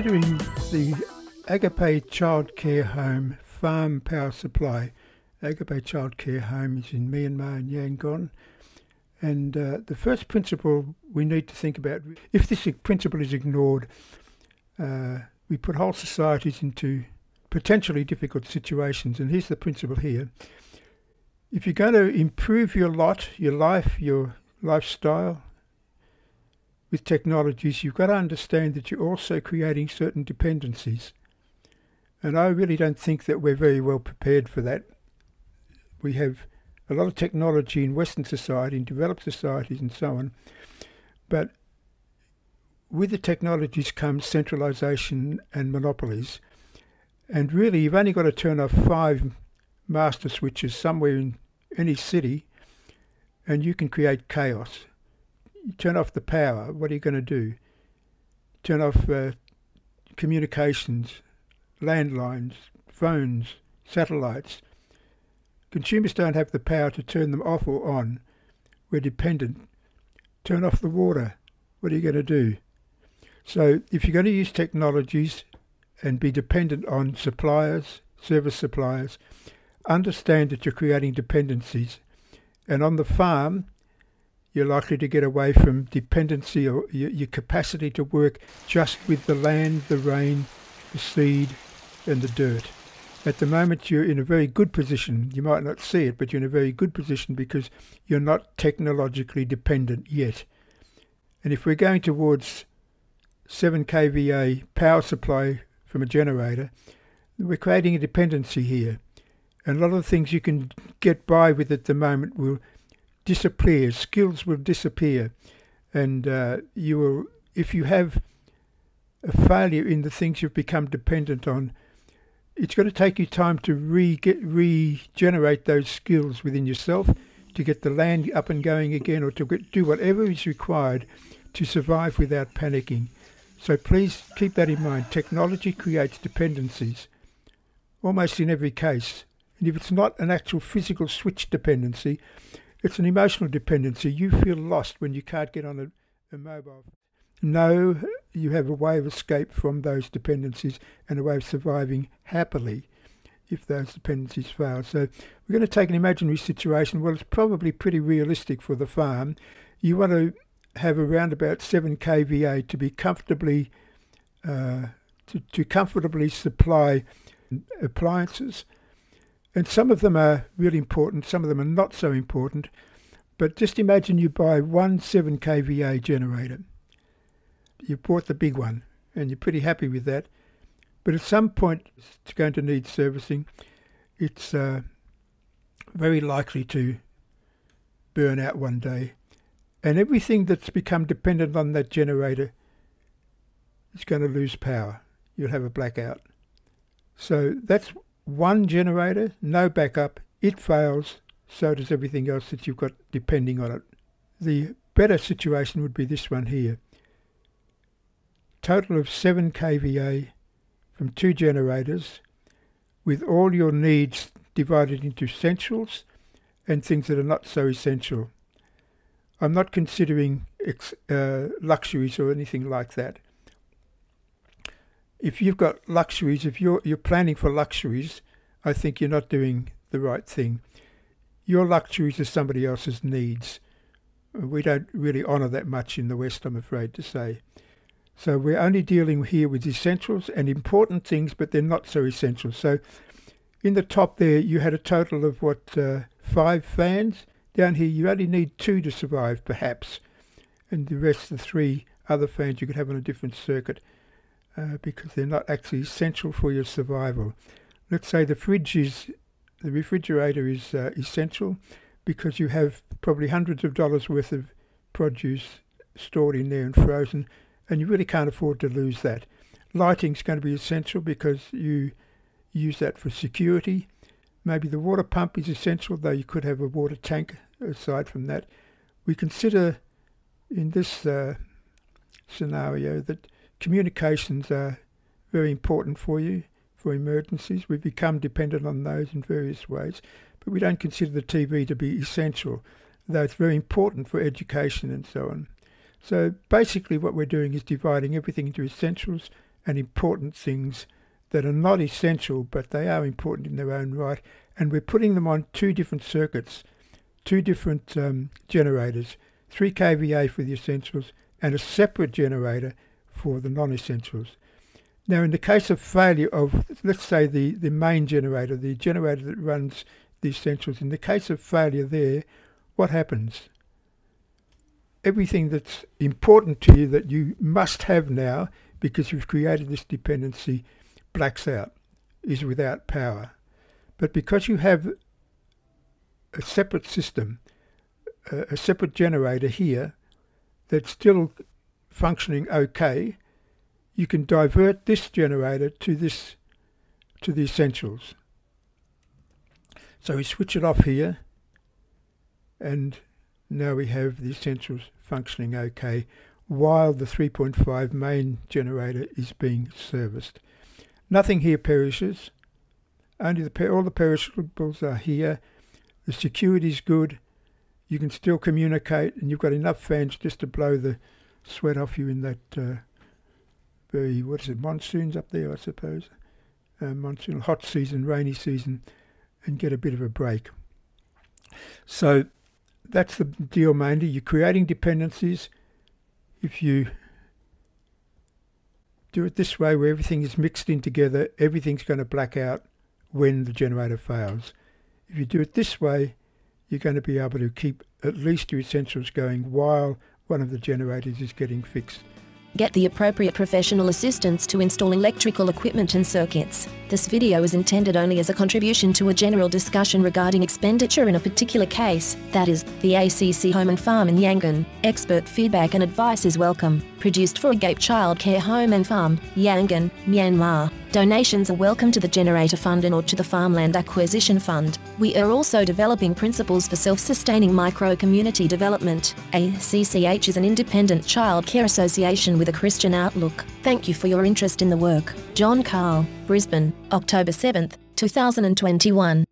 considering the Agape Child Care Home farm power supply. Agape Child Care Home is in Myanmar in Yangon. And the first principle we need to think about, if this principle is ignored, we put whole societies into potentially difficult situations. And here's the principle here. If you're going to improve your lot, your life, your lifestyle with technologies, you've got to understand that you're also creating certain dependencies. And I really don't think that we're very well prepared for that. We have a lot of technology in Western society, in developed societies and so on, but with the technologies comes centralisation and monopolies. And really, you've only got to turn off 5 master switches somewhere in any city and you can create chaos. You turn off the power, what are you going to do? Turn off communications, landlines, phones, satellites. Consumers don't have the power to turn them off or on. We're dependent. Turn off the water. What are you going to do? So if you're going to use technologies and be dependent on suppliers, service suppliers, understand that you're creating dependencies. And on the farm, you're likely to get away from dependency or your capacity to work just with the land, the rain, the seed and the dirt. At the moment you're in a very good position. You might not see it, but you're in a very good position because you're not technologically dependent yet. And if we're going towards 7 kVA power supply from a generator, we're creating a dependency here. And a lot of the things you can get by with at the moment will disappear. Skills will disappear. And you will, if you have a failure in the things you've become dependent on, it's going to take you time to regenerate those skills within yourself, to get the land up and going again, or to do whatever is required to survive without panicking. So please keep that in mind. Technology creates dependencies, almost in every case. And if it's not an actual physical switch dependency, it's an emotional dependency. You feel lost when you can't get on a mobile. No, you have a way of escape from those dependencies and a way of surviving happily if those dependencies fail. So we're going to take an imaginary situation. Well, it's probably pretty realistic for the farm. You want to have around about 7 kVA to be comfortably to comfortably supply appliances. And some of them are really important, some of them are not so important. But just imagine you buy one 7 kVA generator. You bought the big one and you're pretty happy with that. But at some point it's going to need servicing. It's very likely to burn out one day. And everything that's become dependent on that generator is going to lose power. You'll have a blackout. So that's one generator, no backup. It fails, so does everything else that you've got depending on it. The better situation would be this one here. Total of 7 kVA from 2 generators with all your needs divided into essentials and things that are not so essential. I'm not considering luxuries or anything like that. If you've got luxuries, if you're planning for luxuries, I think you're not doing the right thing. Your luxuries are somebody else's needs. We don't really honour that much in the West, I'm afraid to say. So we're only dealing here with essentials and important things, but they're not so essential. So in the top there, you had a total of 5 fans. Down here, you only need 2 to survive, perhaps. And the rest, the 3 other fans you could have on a different circuit because they're not actually essential for your survival. Let's say the refrigerator is essential because you have probably hundreds of dollars worth of produce stored in there and frozen, and you really can't afford to lose that. Lighting's going to be essential because you use that for security. Maybe the water pump is essential, though you could have a water tank aside from that. We consider in this scenario that communications are very important for you, for emergencies. We've become dependent on those in various ways, but we don't consider the TV to be essential, though it's very important for education and so on. So basically what we're doing is dividing everything into essentials and important things that are not essential, but they are important in their own right. And we're putting them on two different circuits, two different generators, 3 kVA for the essentials and a separate generator for the non-essentials. Now, in the case of failure of, let's say, the main generator, the generator that runs the essentials, in the case of failure there, what happens? Everything that's important to you that you must have now, because you've created this dependency, blacks out, is without power. But because you have a separate system, a separate generator here that's still functioning okay, you can divert this generator to the essentials. So we switch it off here, and now we have the essentials functioning okay while the 3.5 main generator is being serviced. Nothing here perishes. Only all the perishables are here. The security is good. You can still communicate, and you've got enough fans just to blow the sweat off you in that monsoons up there, I suppose. Monsoon, hot season, rainy season, and get a bit of a break. So that's the deal mainly. You're creating dependencies. If you do it this way, where everything is mixed in together, everything's going to black out when the generator fails. If you do it this way, you're going to be able to keep at least your essentials going while one of the generators is getting fixed. Get the appropriate professional assistance to install electrical equipment and circuits. This video is intended only as a contribution to a general discussion regarding expenditure in a particular case, that is, the ACC Home and Farm in Yangon. Expert feedback and advice is welcome. Produced for Agape Child Care Home and Farm, Yangon, Myanmar. Donations are welcome to the Generator Fund and or to the Farmland Acquisition Fund. We are also developing principles for self-sustaining micro-community development. ACCH is an independent child care association with a Christian outlook. Thank you for your interest in the work. John Carl, Brisbane, October 7, 2021.